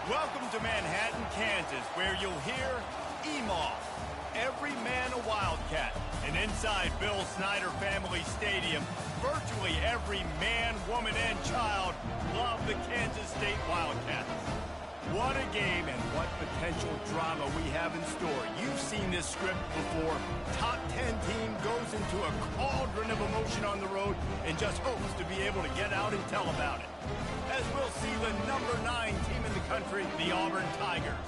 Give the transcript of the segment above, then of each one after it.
Welcome to Manhattan, Kansas, where you'll hear EMAW, every man a Wildcat. And inside Bill Snyder Family Stadium, virtually every man, woman, and child love the Kansas State Wildcats. What a game and what potential drama we have in store. You've seen this script before. Top 10 team goes into a cauldron of emotion on the road and just hopes to be able to get out and tell about it. As we'll see the number 9 team in the country, the Auburn Tigers,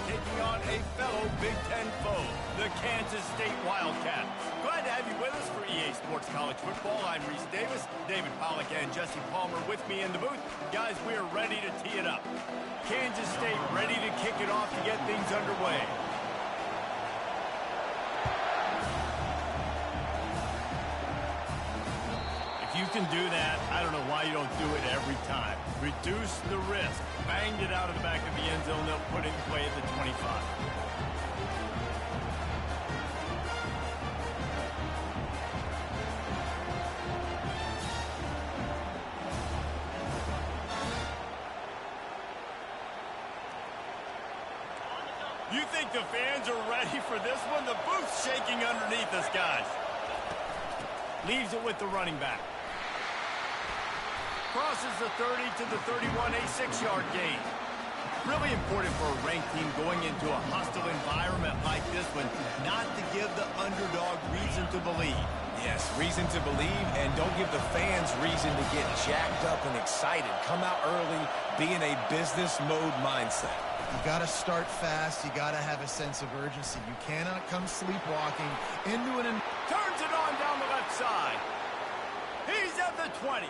taking on a fellow Big Ten foe, the Kansas State Wildcats. Glad to have you with us for EA Sports College Football. I'm Reese Davis, David Pollack and Jesse Palmer with me in the booth. Guys, we're ready to tee it up. Kansas State ready to kick it off to get things underway. If you can do that, I don't know why you don't do it every time. Reduce the risk. Banged it out of the back of the end zone. They'll put it in play at the 25. You think the fans are ready for this one? The booth's shaking underneath us, guys. Leaves it with the running back. Crosses the 30 to the 31, a 6-yard gain. Really important for a ranked team going into a hostile environment like this one, not to give the underdog reason to believe. Yes, reason to believe, and don't give the fans reason to get jacked up and excited. Come out early, be in a business mode mindset. You got to start fast. You got to have a sense of urgency. You cannot come sleepwalking into an... Turns it on down the left side. He's at the 20.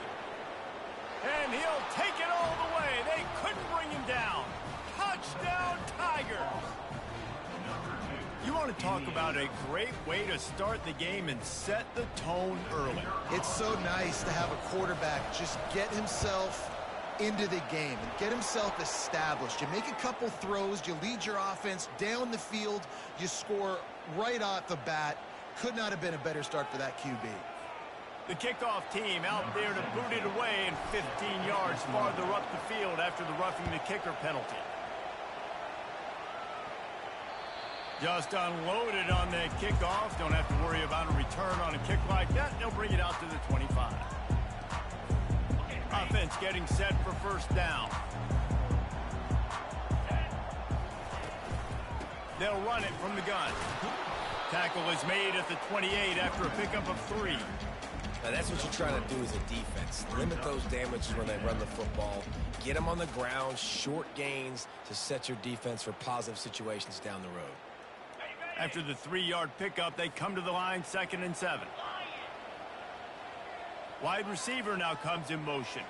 And he'll take it all the way. They couldn't bring him down. Touchdown, Tigers. You want to talk about a great way to start the game and set the tone early. It's so nice to have a quarterback just get himself into the game and get himself established. You make a couple throws, you lead your offense down the field, you score right off the bat. Could not have been a better start for that QB. The kickoff team out there to boot it away and 15 yards farther up the field after the roughing the kicker penalty. Just unloaded on that kickoff. Don't have to worry about a return on a kick like that. They'll bring it out to the 25. Offense getting set for first down. They'll run it from the gun. Tackle is made at the 28 after a pickup of 3. Now that's what you're trying to do as a defense. Limit those damages when they run the football. Get them on the ground, short gains to set your defense for positive situations down the road. After the 3-yard pickup, they come to the line, 2nd and 7. Wide receiver now comes in motion.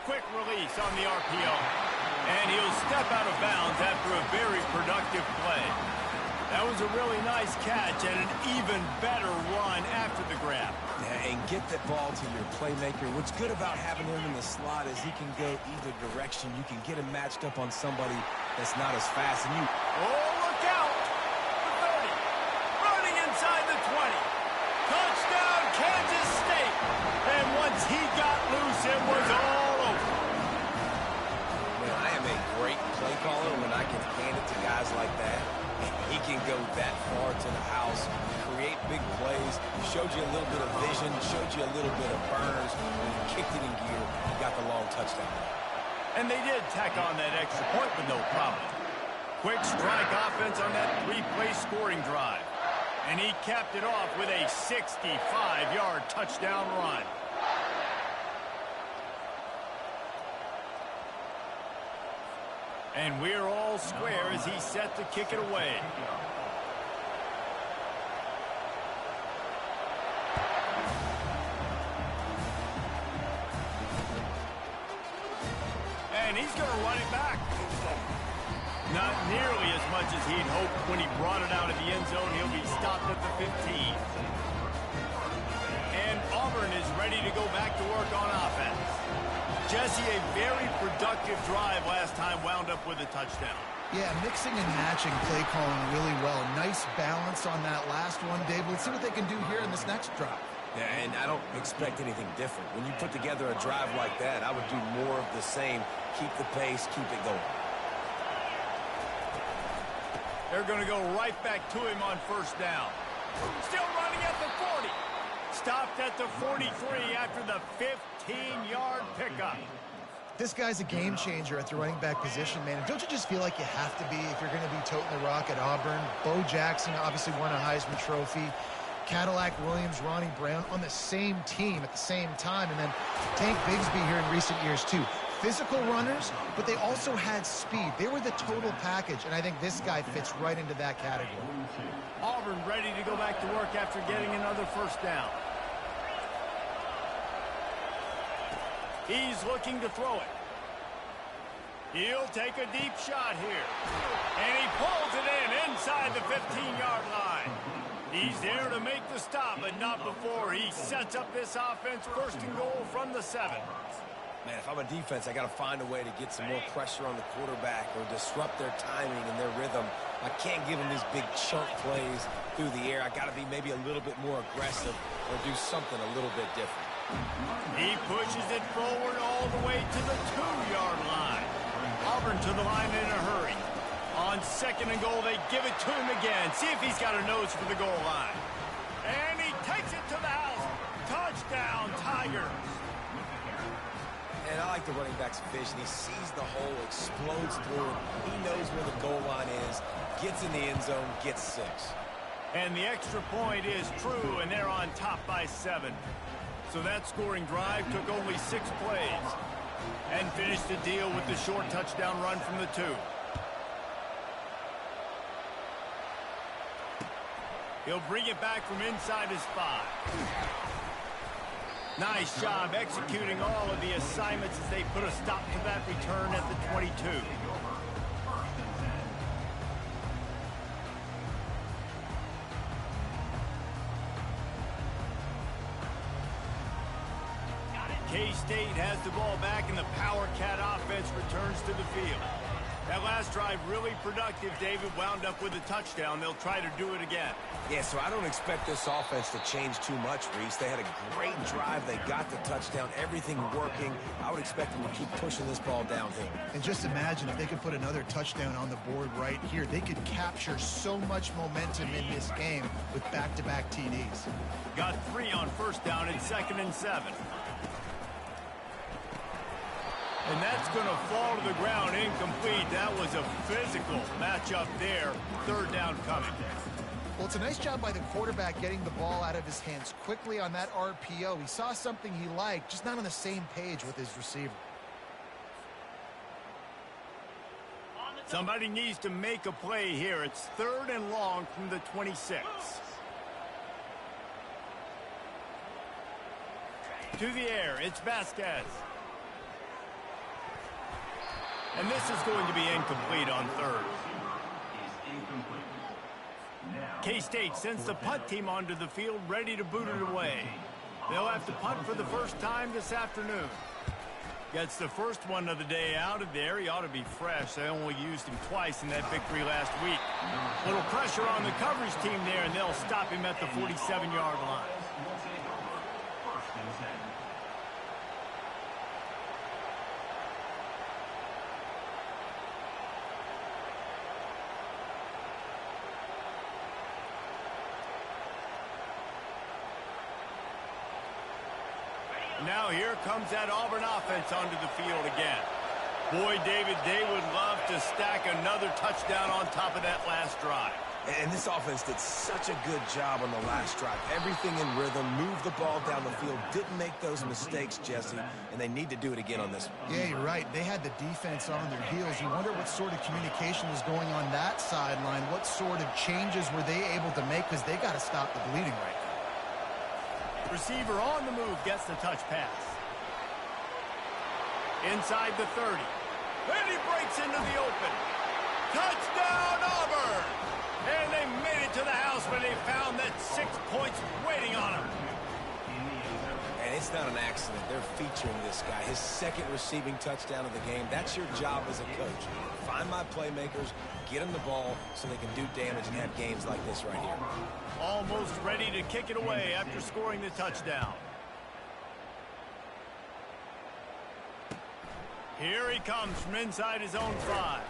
Quick release on the RPO. And he'll step out of bounds after a very productive play. That was a really nice catch and an even better run after the grab. Yeah, and get that ball to your playmaker. What's good about having him in the slot is he can go either direction. You can get him matched up on somebody that's not as fast as you. Oh, look out! The 30. Running inside the 20. Touchdown, Kansas State. And once he got loose, it was all over. Man, I am a great play caller when I can hand it to guys like that. He can go that far to the house, create big plays, showed you a little bit of vision, showed you a little bit of burners, and he kicked it in gear and got the long touchdown. And they did tack on that extra point with no problem. Quick strike offense on that 3-play scoring drive. And he capped it off with a 65-yard touchdown run. And we're all square as he's set to kick it away. And he's going to run it back. Not nearly as much as he'd hoped when he brought it out of the end zone. He'll be stopped at the 15. And Auburn is ready to go back to work on offense. Jesse, a very productive drive last time wound up with a touchdown. Yeah, mixing and matching play calling really well. Nice balance on that last one, Dave. Let's see what they can do here in this next drive. Yeah, and I don't expect anything different. When you put together a drive like that, I would do more of the same. Keep the pace, keep it going. They're going to go right back to him on first down. Still running at the 40. Stopped at the 43 after the 15-yard pickup. This guy's a game changer at the running back position, man. Don't you just feel like you have to be if you're going to be toting the rock at Auburn? Bo Jackson obviously won a Heisman Trophy. Cadillac Williams, Ronnie Brown on the same team at the same time. And then Tank Bigsby here in recent years, too. Physical runners, but they also had speed. They were the total package, and I think this guy fits right into that category. Auburn ready to go back to work after getting another first down. He's looking to throw it. He'll take a deep shot here. And he pulls it in inside the 15-yard line. He's there to make the stop, but not before he sets up this offense first and goal from the 7. Man, if I'm a defense, I got to find a way to get some more pressure on the quarterback or disrupt their timing and their rhythm. I can't give them these big chunk plays through the air. I got to be maybe a little bit more aggressive or do something a little bit different. He pushes it forward all the way to the 2-yard line. Auburn to the line in a hurry. On second and goal, they give it to him again. See if he's got a nose for the goal line. And he takes it to the house. Touchdown, Tigers. And I like the running back's vision. He sees the hole, explodes through it. He knows where the goal line is, gets in the end zone, gets 6. And the extra point is true, and they're on top by 7. So that scoring drive took only 6 plays and finished the deal with the short touchdown run from the 2. He'll bring it back from inside his 5. Nice job executing all of the assignments as they put a stop to that return at the 22. K-State has the ball back and the Power Cat offense returns to the field. That last drive really productive. David wound up with a touchdown. They'll try to do it again. Yeah, so I don't expect this offense to change too much, Reese. They had a great drive. They got the touchdown. Everything working. I would expect them to keep pushing this ball downhill. And just imagine if they could put another touchdown on the board right here. They could capture so much momentum in this game with back-to-back TDs. Got 3 on first down and 2nd and 7. And that's going to fall to the ground incomplete. That was a physical matchup there. 3rd down coming. Well, it's a nice job by the quarterback getting the ball out of his hands quickly on that RPO. He saw something he liked, just not on the same page with his receiver. Somebody needs to make a play here. It's 3rd and long from the 26. To the air, it's Vasquez. And this is going to be incomplete on 3rd. K-State sends the punt team onto the field, ready to boot it away. They'll have to punt for the first time this afternoon. Gets the first one of the day out of there. He ought to be fresh. They only used him twice in that victory last week. Little pressure on the coverage team there, and they'll stop him at the 47-yard line. Now here comes that Auburn offense onto the field again. Boy, David, they would love to stack another touchdown on top of that last drive. And this offense did such a good job on the last drive. Everything in rhythm, moved the ball down the field, didn't make those mistakes, Jesse, and they need to do it again on this one. Yeah, you're right. They had the defense on their heels. You wonder what sort of communication was going on that sideline. What sort of changes were they able to make, because they got to stop the bleeding right now. Receiver on the move gets the touch pass. Inside the 30. And he breaks into the open. Touchdown, Auburn! And they made it to the house where they found that 6 points waiting on them. And it's not an accident. They're featuring this guy. His second receiving touchdown of the game. That's your job as a coach. Find my playmakers, get them the ball so they can do damage and have games like this right here. Almost ready to kick it away after scoring the touchdown. Here he comes from inside his own 5.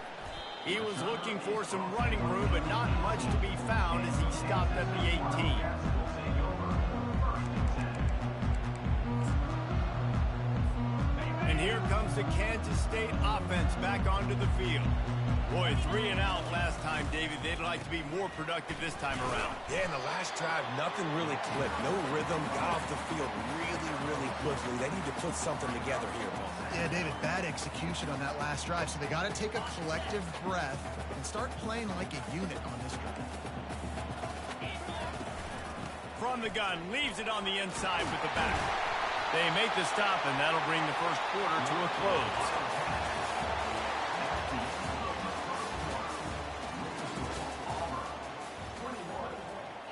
He was looking for some running room, but not much to be found as he stopped at the 18. And here comes the Kansas State offense back onto the field. Boy, 3 and out last time, David. They'd like to be more productive this time around. Yeah, in the last drive, nothing really clicked. No rhythm, got off the field really quickly. They need to put something together here, Paul. Yeah, David, bad execution on that last drive, so they got to take a collective breath and start playing like a unit on this one. From the gun, leaves it on the inside with the back. They make the stop, and that'll bring the first quarter to a close.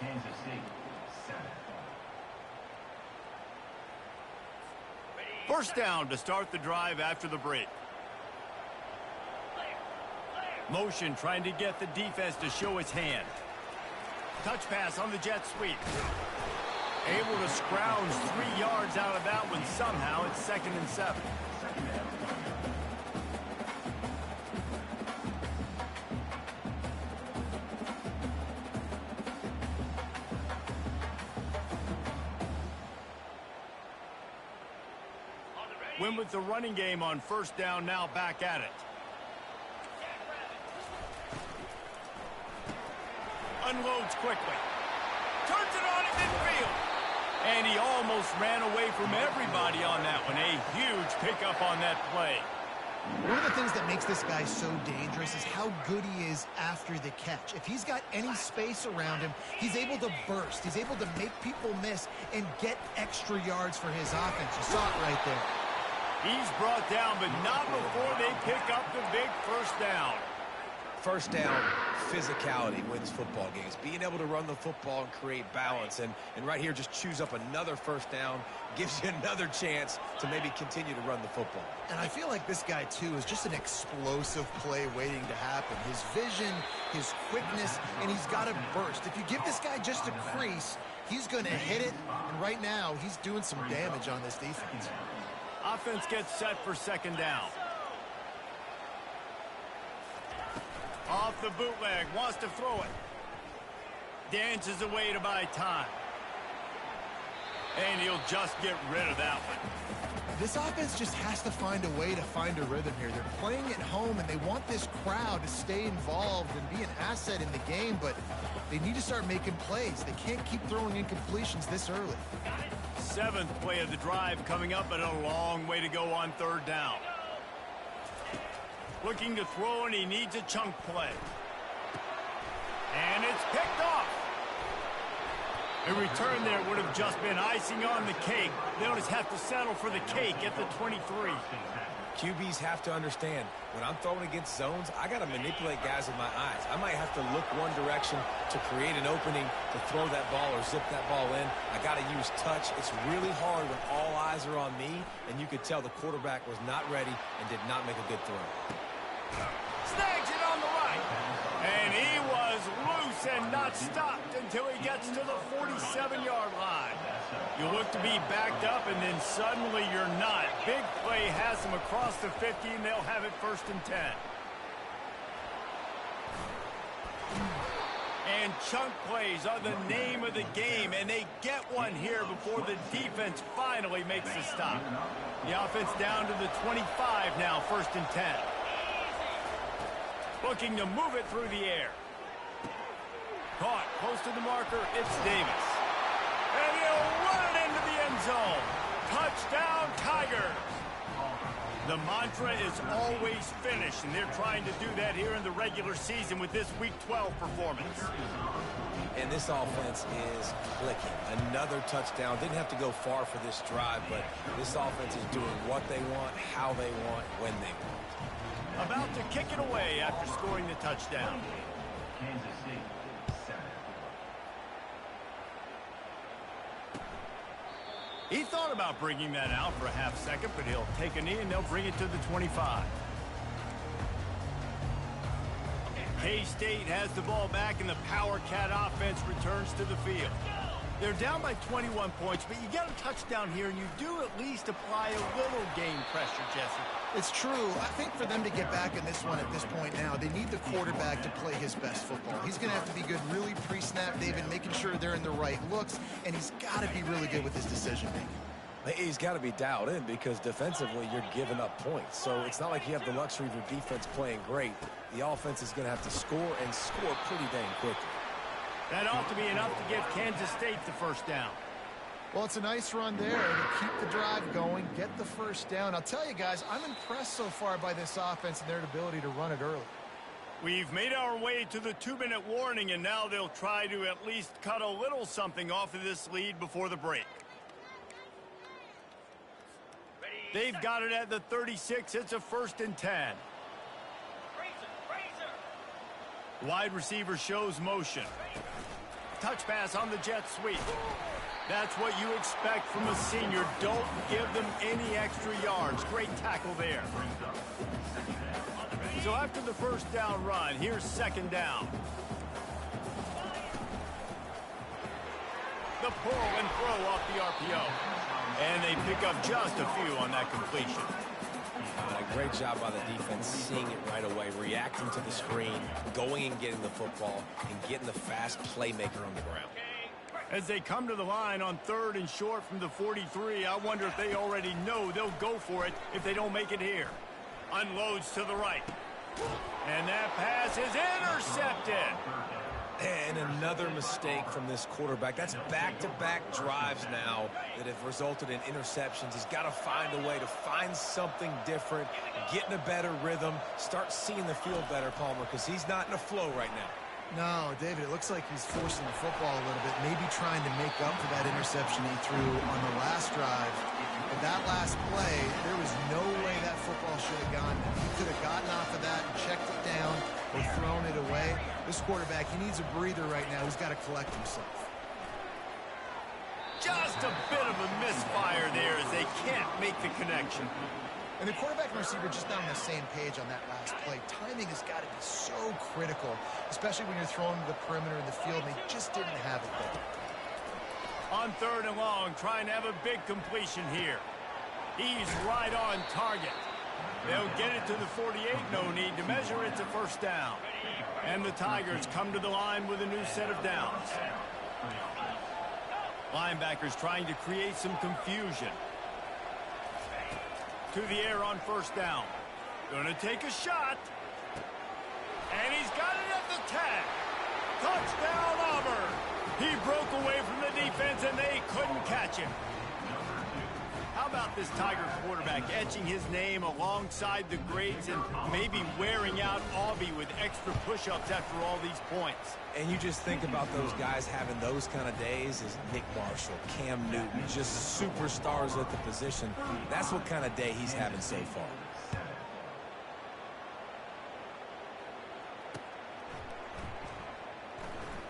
Kansas State, 7. First down to start the drive after the break. Motion trying to get the defense to show its hand. Touch pass on the jet sweep. Able to scrounge 3 yards out of that one somehow. It's 2nd and 7. Win with the running game on first down, now back at it. Unloads quickly. Turns it on at midfield. And he almost ran away from everybody on that one. A huge pickup on that play. One of the things that makes this guy so dangerous is how good he is after the catch. If he's got any space around him, he's able to burst. He's able to make people miss and get extra yards for his offense. You saw it right there. He's brought down, but not before they pick up the big first down. First down, physicality wins football games. Being able to run the football and create balance. And right here, just choose up another first down. Gives you another chance to maybe continue to run the football. And I feel like this guy, too, is just an explosive play waiting to happen. His vision, his quickness, and he's got a burst. If you give this guy just a crease, he's going to hit it. And right now, he's doing some damage on this defense. Offense gets set for 2nd down. Off the bootleg, wants to throw it. Dances away to buy time. And he'll just get rid of that one. This offense just has to find a way to find a rhythm here. They're playing at home, and they want this crowd to stay involved and be an asset in the game, but they need to start making plays. They can't keep throwing incompletions this early. 7th play of the drive coming up, but a long way to go on 3rd down. Looking to throw, and he needs a chunk play. And it's picked off. A return there would have just been icing on the cake. They'll just have to settle for the cake at the 23. QBs have to understand, when I'm throwing against zones, I got to manipulate guys with my eyes. I might have to look one direction to create an opening to throw that ball or zip that ball in. I got to use touch. It's really hard when all eyes are on me, and you could tell the quarterback was not ready and did not make a good throw. Snags it on the right. And he was loose and not stopped until he gets to the 47-yard line. You look to be backed up, and then suddenly you're not. Big play has them across the 50, and they'll have it 1st and 10. And chunk plays are the name of the game, and they get one here before the defense finally makes the stop. The offense down to the 25 now, 1st and 10. Looking to move it through the air. Caught close to the marker, it's Davis. And he'll run it into the end zone. Touchdown, Tigers. The mantra is always finish, and they're trying to do that here in the regular season with this Week 12 performance. And this offense is clicking. Another touchdown. Didn't have to go far for this drive, but this offense is doing what they want, how they want, when they want. About to kick it away after scoring the touchdown. Kansas State, 7. He thought about bringing that out for a half second, but he'll take a knee and they'll bring it to the 25. K-State has the ball back and the Power Cat offense returns to the field. They're down by 21 points, but you get a touchdown here and you do at least apply a little game pressure, Jesse. It's true. I think for them to get back in this one at this point now, they need the quarterback to play his best football. He's going to have to be good really pre-snap, David, making sure they're in the right looks, and he's got to be really good with his decision-making. He's got to be dialed in because defensively you're giving up points. So it's not like you have the luxury of your defense playing great. The offense is going to have to score and score pretty dang quickly. That ought to be enough to give Kansas State the first down. Well, it's a nice run there to keep the drive going, get the first down. I'll tell you guys, I'm impressed so far by this offense and their ability to run it early. We've made our way to the 2-minute warning, and now they'll try to at least cut a little something off of this lead before the break. They've got it at the 36. It's a 1st and 10. Wide receiver shows motion. Touch pass on the jet sweep. That's what you expect from a senior. Don't give them any extra yards. Great tackle there. So after the first down run, here's 2nd down. The pull and throw off the RPO. And they pick up just a few on that completion. Great job by the defense, seeing it right away, reacting to the screen, going and getting the football, and getting the fast playmaker on the ground. As they come to the line on 3rd and short from the 43, I wonder if they already know they'll go for it if they don't make it here. Unloads to the right. And that pass is intercepted. And another mistake from this quarterback. That's back-to-back drives now that have resulted in interceptions. He's got to find a way to find something different, get in a better rhythm, start seeing the field better, Palmer, because he's not in a flow right now. No, David, it looks like he's forcing the football a little bit, maybe trying to make up for that interception he threw on the last drive. But that last play, there was no way that football should have gone. He could have gotten off of that and checked it down or thrown it away. This quarterback, he needs a breather right now. He's got to collect himself. Just a bit of a misfire there as they can't make the connection. And the quarterback and receiver just not on the same page on that last play. Timing has got to be so critical, especially when you're throwing to the perimeter of the field. They just didn't have it there. On 3rd and long, trying to have a big completion here. He's right on target. They'll get it to the 48. No need to measure. It's a 1st down. And the Tigers come to the line with a new set of downs. Linebackers trying to create some confusion. To the air on 1st down. Gonna take a shot. And he's got it at the tag. Touchdown, Auburn. He broke away from the defense and they couldn't catch him. How about this Tiger quarterback etching his name alongside the greats and maybe wearing out Aubie with extra push-ups after all these points? And you just think about those guys having those kind of days as Nick Marshall, Cam Newton, just superstars at the position. That's what kind of day he's having so far.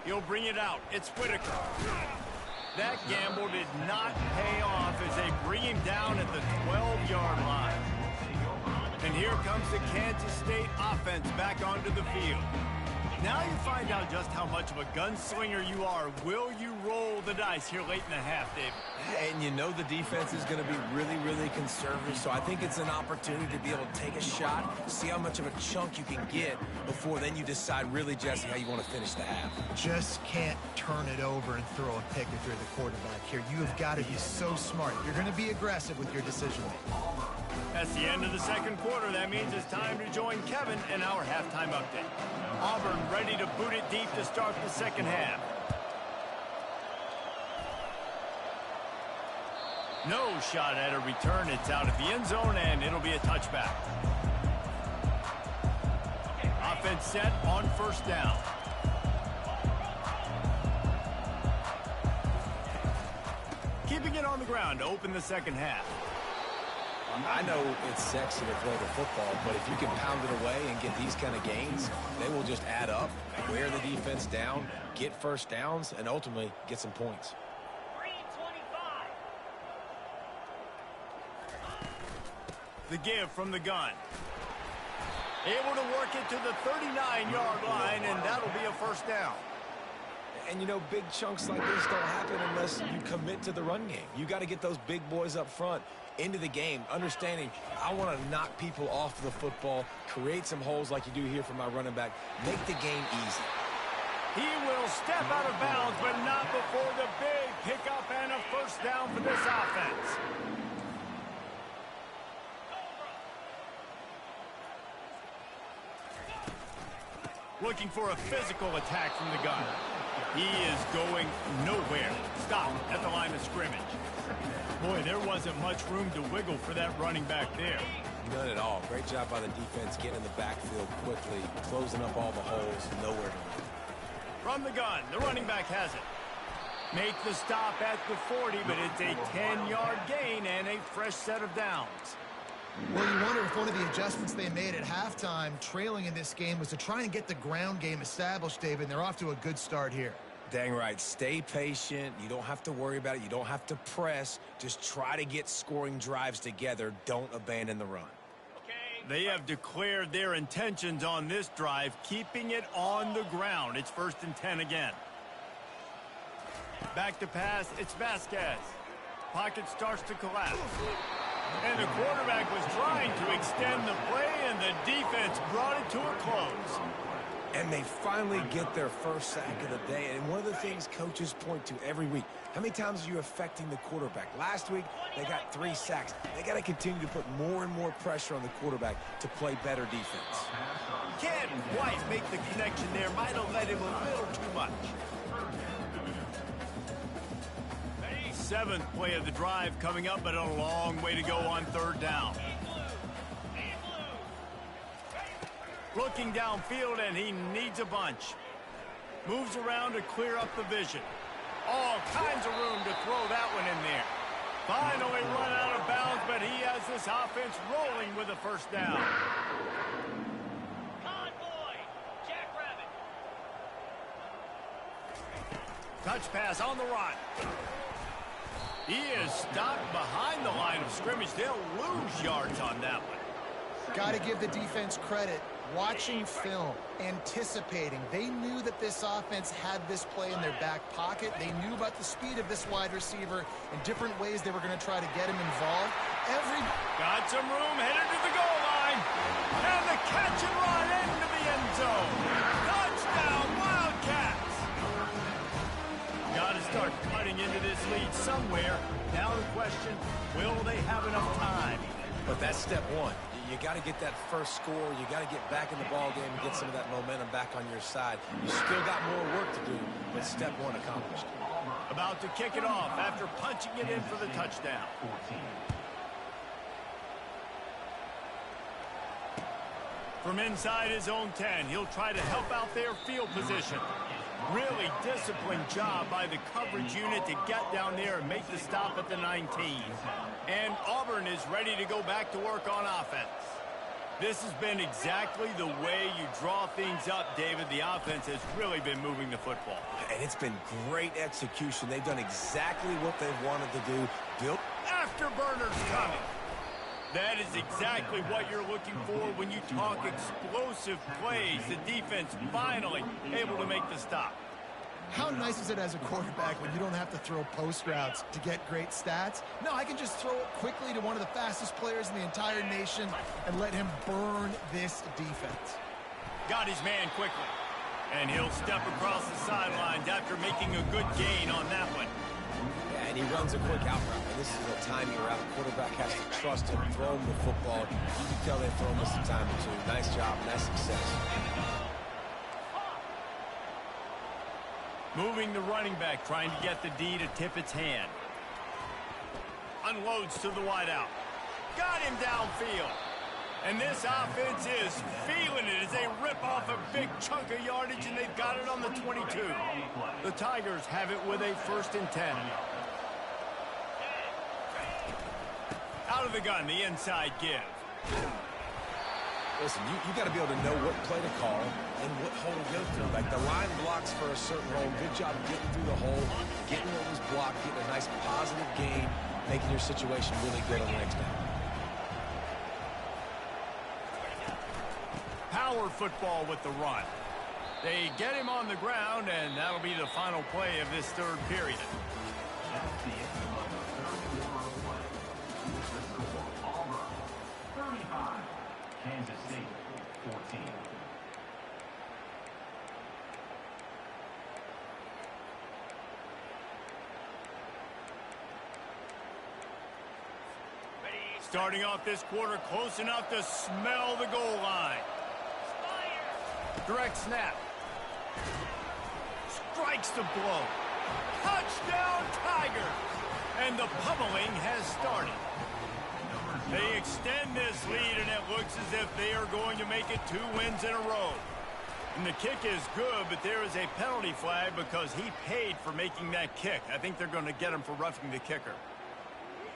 He'll bring it out. It's Whitaker. That gamble did not pay off as they bring him down at the 12-yard line. And here comes the Kansas State offense back onto the field. Now you find out just how much of a gunslinger you are. Will you roll the dice here late in the half, David? And you know the defense is going to be really, really conservative, so I think it's an opportunity to be able to take a shot, see how much of a chunk you can get before then you decide really, Jesse, how you want to finish the half. Just can't turn it over and throw a pick if you're the quarterback here. You have got to be so smart. You're going to be aggressive with your decision-making. That's the end of the 2nd quarter. That means it's time to join Kevin in our halftime update. Auburn ready to boot it deep to start the 2nd half. No shot at a return. It's out of the end zone, and it'll be a touchback. Offense set on 1st down. Keeping it on the ground to open the 2nd half. I know it's sexy to throw the football, but if you can pound it away and get these kind of gains, they will just add up, wear the defense down, get 1st downs, and ultimately get some points. The give from the gun. Able to work it to the 39-yard line, and that'll be a first down. And, you know, big chunks like this don't happen unless you commit to the run game. You got to get those big boys up front into the game, understanding I want to knock people off the football, create some holes like you do here for my running back, make the game easy. He will step out of bounds, but not before the big pickup and a first down for this offense. Looking for a physical attack from the gun. He is going nowhere. Stop at the line of scrimmage. Boy, there wasn't much room to wiggle for that running back there. None at all. Great job by the defense getting in the backfield quickly, closing up all the holes, nowhere to run. From the gun, the running back has it. Make the stop at the 40, but it's a 10-yard gain and a fresh set of downs. Well, you wonder if one of the adjustments they made at halftime, trailing in this game, was to try and get the ground game established, David, and they're off to a good start here. Dang right. Stay patient. You don't have to worry about it. You don't have to press. Just try to get scoring drives together. Don't abandon the run. They have declared their intentions on this drive, keeping it on the ground. It's 1st and 10 again. Back to pass, it's Vasquez. Pocket starts to collapse. And the quarterback was trying to extend the play, and the defense brought it to a close. And they finally get their first sack of the day. And one of the things coaches point to every week, how many times are you affecting the quarterback? Last week, they got 3 sacks. They got to continue to put more and more pressure on the quarterback to play better defense. Can't quite make the connection there. Might have let him a little too much. 7th play of the drive coming up, but a long way to go on 3rd down. Looking downfield, and he needs a bunch. Moves around to clear up the vision. All kinds of room to throw that one in there. Finally run out of bounds, but he has this offense rolling with a first down. Convoy, Jackrabbit. Touch pass on the run. He is stopped behind the line of scrimmage. They'll lose yards on that one. Got to give the defense credit. Watching film, anticipating. They knew that this offense had this play in their back pocket. They knew about the speed of this wide receiver and different ways they were going to try to get him involved. Got some room, headed to the goal line. And the catch and run into the end zone. Touchdown, Wildcats. Got to start cutting into this lead somewhere. Now the question, will they have enough time? But that's step one. You got to get that first score. You got to get back in the ball game and get some of that momentum back on your side. You still got more work to do, but step one accomplished. About to kick it off after punching it in for the touchdown. From inside his own 10, he'll try to help out their field position. Really disciplined job by the coverage unit to get down there and make the stop at the 19. And Auburn is ready to go back to work on offense. This has been exactly the way you draw things up, David. The offense has really been moving the football. And it's been great execution. They've done exactly what they wanted to do. Built afterburners coming. That is exactly what you're looking for when you talk explosive plays. The defense finally able to make the stop. How nice is it as a quarterback when you don't have to throw post routes to get great stats? No, I can just throw it quickly to one of the fastest players in the entire nation and let him burn this defense. Got his man quickly. And he'll step across the sidelines after making a good gain on that one. And he runs a quick out route. And this is a timing route. The quarterback has to trust him, throw him the football. You can tell they throw him this a time or two. Nice job, nice success. Moving the running back, trying to get the D to tip its hand. Unloads to the wideout. Got him downfield. And this offense is feeling it as they rip off a big chunk of yardage, and they've got it on the 22. The Tigers have it with a 1st and 10. Out of the gun, the inside give. Listen, you got to be able to know what play to call and what hole to go through. Like the line blocks for a certain hole. Good job getting through the hole, getting what was blocked, getting a nice positive gain, making your situation really good on the next down. power football with the run. They get him on the ground, and that'll be the final play of this third period. That's the end of the third quarter of play. The score, Auburn 35, Kansas State 14. Starting off this quarter close enough to smell the goal line. Direct snap. Strikes the blow. Touchdown, Tiger! And the pummeling has started. They extend this lead, and it looks as if they are going to make it 2 wins in a row. And the kick is good, but there is a penalty flag because he paid for making that kick. I think they're going to get him for roughing the kicker.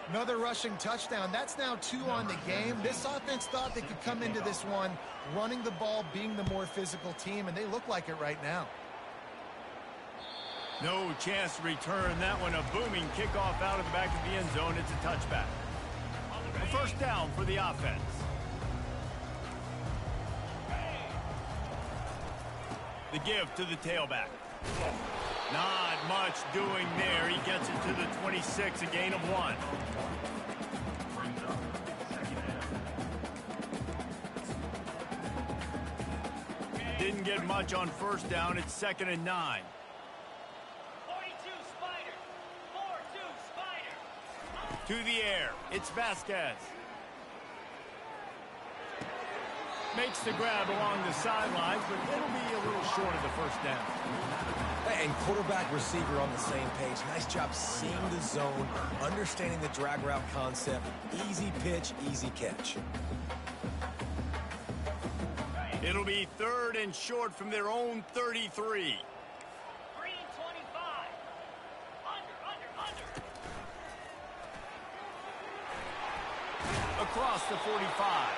Another rushing touchdown. That's now 2 on the game. This offense thought they could come into this one running the ball, being the more physical team, and they look like it right now. No chance to return that one. A booming kickoff out of the back of the end zone. It's a touchback. A first down for the offense. The give to the tailback. Not much doing there. He gets it to the 26, a gain of 1. Brings up second down. Didn't get much on first down. It's 2nd and 9. 42 Spider. 4-2 Spider. To the air. It's Vasquez. Makes the grab along the sidelines, but it'll be a little short of the first down. And quarterback receiver on the same page. Nice job seeing the zone, understanding the drag route concept. Easy pitch, easy catch. It'll be 3rd and short from their own 33. Green 25. Under. Across the 45.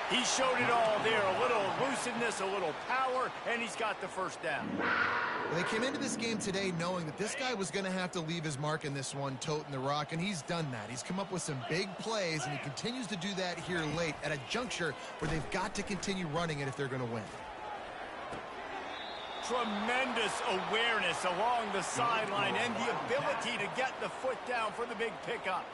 He showed it all there. A little elusiveness, a little power, and he's got the first down. Well, they came into this game today knowing that this guy was going to have to leave his mark in this one, toting the rock, and he's done that. He's come up with some big plays, and he continues to do that here late at a juncture where they've got to continue running it if they're going to win. Tremendous awareness along the sideline and the ability to get the foot down for the big pickup.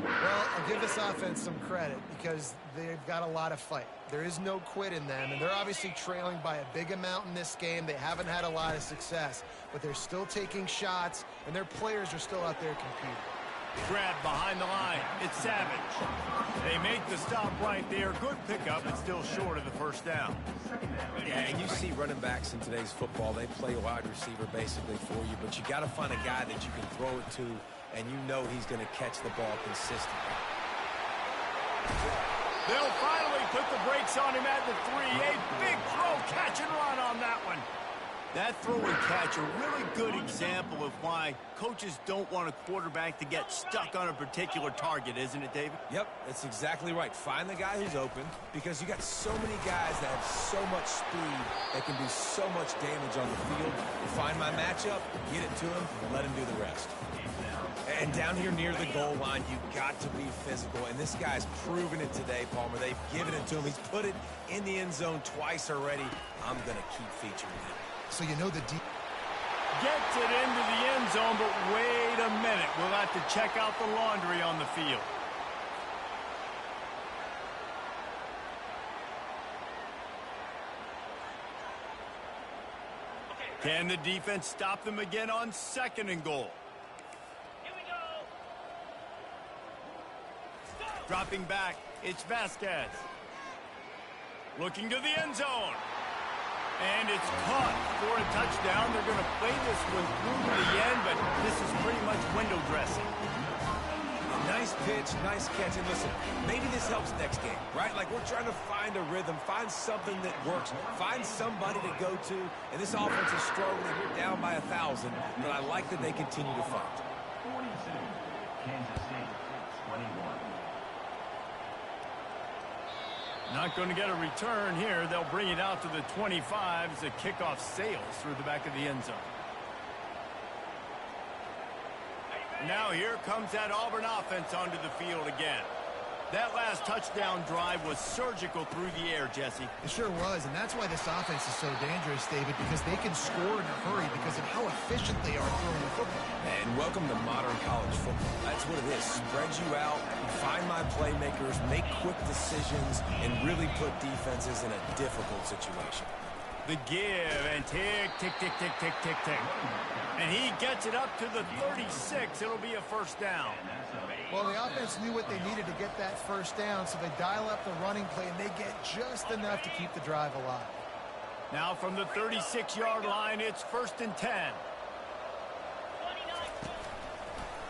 Well, I'll give this offense some credit because they've got a lot of fight. There is no quit in them, and they're obviously trailing by a big amount in this game. They haven't had a lot of success, but they're still taking shots, and their players are still out there competing. Grab behind the line. It's Savage. They make the stop right there. Good pickup, but still short of the first down. Yeah, and you see running backs in today's football, they play wide receiver basically for you, but you got to find a guy that you can throw it to, and you know he's going to catch the ball consistently. They'll finally put the brakes on him at the 3. A big throw, catch and run on that one. That throw and catch, a really good example of why coaches don't want a quarterback to get stuck on a particular target, isn't it, David? Yep, that's exactly right. Find the guy who's open, because you got so many guys that have so much speed that can do so much damage on the field. Find my matchup, get it to him, and let him do the rest. And down here near the goal line, you've got to be physical. And this guy's proven it today, Palmer. They've given it to him. He's put it in the end zone twice already. I'm going to keep featuring him. So you know the deep. Gets it into the end zone, but wait a minute. We'll have to check out the laundry on the field. Can the defense stop them again on 2nd and goal? Here we go. Dropping back, it's Vasquez. Looking to the end zone. And it's caught for a touchdown. They're going to play this one through to the end, but this is pretty much window dressing. Nice pitch, nice catch. And listen, maybe this helps next game, right? Like, we're trying to find a rhythm, find something that works, find somebody to go to. And this offense is struggling. We're down by 1,000, but I like that they continue to fight. 42, Kansas State 21. Not going to get a return here. They'll bring it out to the 25 as the kickoff sails through the back of the end zone. Now here comes that Auburn offense onto the field again. That last touchdown drive was surgical through the air, Jesse. It sure was, and that's why this offense is so dangerous, David, because they can score in a hurry because of how efficient they are throwing the football. And welcome to modern college football. That's what it is. Spread you out, find my playmakers, make quick decisions, and really put defenses in a difficult situation. The give, and tick, tick, tick, tick, tick, tick, tick. And he gets it up to the 36. It'll be a first down. Well, the offense knew what they needed to get that first down, so they dial up the running play, and they get just enough to keep the drive alive. Now from the 36-yard line, it's 1st and 10.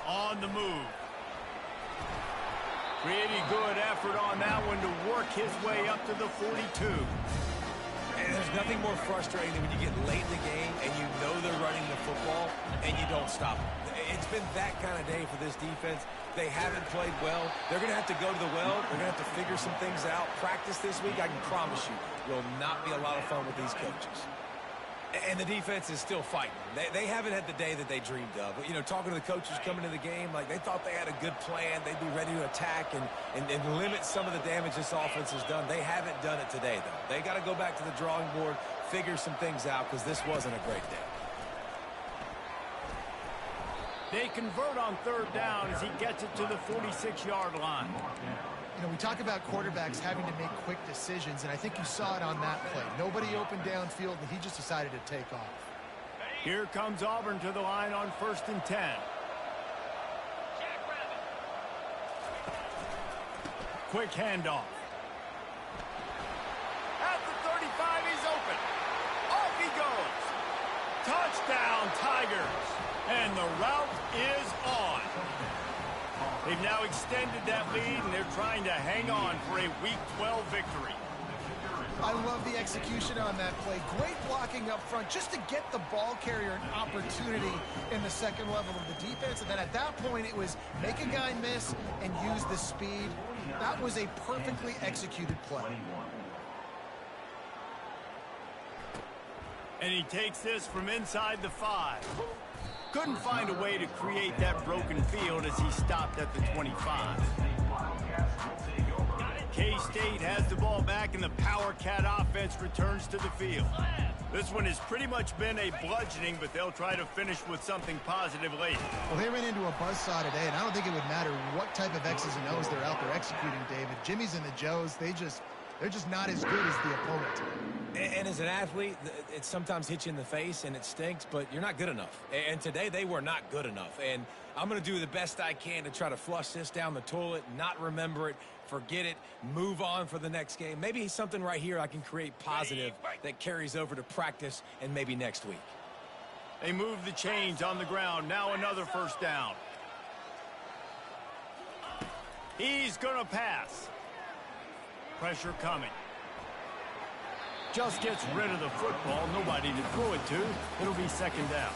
On the move. Pretty good effort on that one to work his way up to the 42. And there's nothing more frustrating than when you get late in the game and you know they're running the football and you don't stop them. It's been that kind of day for this defense. They haven't played well. They're going to have to go to the well. They're going to have to figure some things out. Practice this week, I can promise you, will not be a lot of fun with these coaches. And the defense is still fighting. They haven't had the day that they dreamed of. You know, talking to the coaches coming into the game, like they thought they had a good plan. They'd be ready to attack and limit some of the damage this offense has done. They haven't done it today, though. They got to go back to the drawing board, figure some things out, because this wasn't a great day. They convert on 3rd down as he gets it to the 46-yard line. You know, we talk about quarterbacks having to make quick decisions, and I think you saw it on that play. Nobody opened downfield, and he just decided to take off. Here comes Auburn to the line on 1st and 10. Quick handoff. At the 35, he's open. Off he goes. Touchdown, Tigers. And the route is on. They've now extended that lead, and they're trying to hang on for a Week 12 victory. I love the execution on that play. Great blocking up front just to get the ball carrier an opportunity in the second level of the defense. And then at that point, it was make a guy miss and use the speed. That was a perfectly executed play. And he takes this from inside the 5. Couldn't find a way to create that broken field as he stopped at the 25. K-State has the ball back, and the Power Cat offense returns to the field. This one has pretty much been a bludgeoning, but they'll try to finish with something positive late. Well, they ran into a buzzsaw today, and I don't think it would matter what type of X's and O's they're out there executing, David. Jimmy's and the Joes, they're just not as good as the opponent. And as an athlete, it sometimes hits you in the face and it stinks, but you're not good enough. And today they were not good enough. And I'm going to do the best I can to try to flush this down the toilet, not remember it, forget it, move on for the next game. Maybe something right here I can create positive that carries over to practice and maybe next week. They move the chains on the ground. Now another first down. He's going to pass. Pressure coming. Just gets rid of the football. Nobody to throw it to. It'll be 2nd down.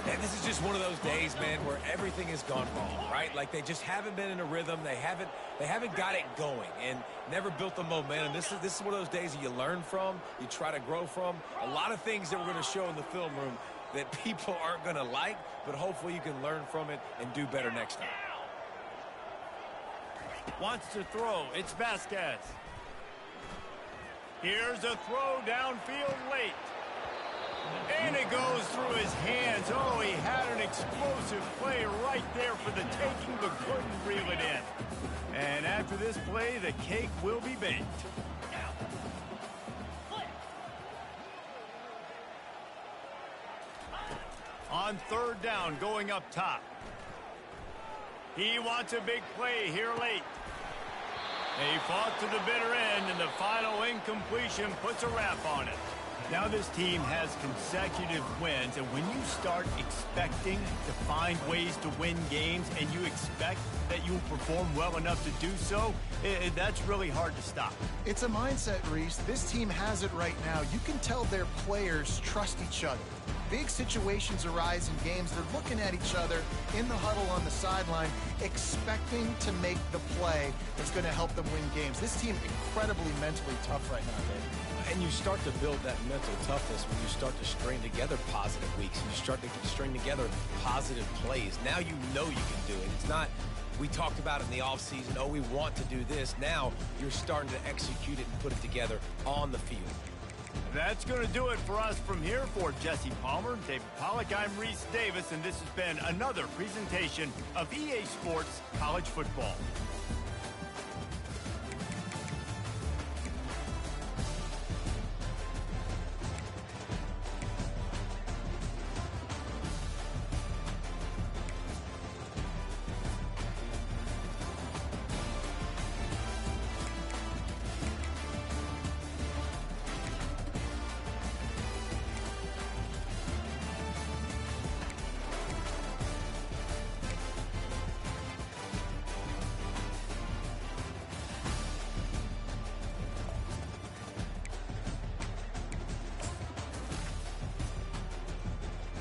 And this is just one of those days, man, where everything has gone wrong, right? Like they just haven't been in a rhythm. They haven't got it going and never built the momentum. This is one of those days that you learn from, you try to grow from. A lot of things that we're going to show in the film room that people aren't going to like, but hopefully you can learn from it and do better next time. Wants to throw. It's Vasquez. Here's a throw downfield late. And it goes through his hands. Oh, he had an explosive play right there for the taking, but couldn't reel it in. And after this play, the cake will be baked. On 3rd down, going up top. He wants a big play here late. They fought to the bitter end, and the final incompletion puts a wrap on it. Now this team has consecutive wins, and when you start expecting to find ways to win games and you expect that you'll perform well enough to do so, that's really hard to stop. It's a mindset, Reese. This team has it right now. You can tell their players trust each other. Big situations arise in games. They're looking at each other in the huddle on the sideline, expecting to make the play that's going to help them win games. This team incredibly mentally tough right now, Dave. And you start to build that mental toughness when you start to string together positive weeks and you string together positive plays. Now you know you can do it. It's not We talked about it in the offseason. Oh, we want to do this. Now you're starting to execute it and put it together on the field. That's going to do it for us from here. For Jesse Palmer, David Pollack, I'm Reese Davis, and this has been another presentation of EA Sports College Football.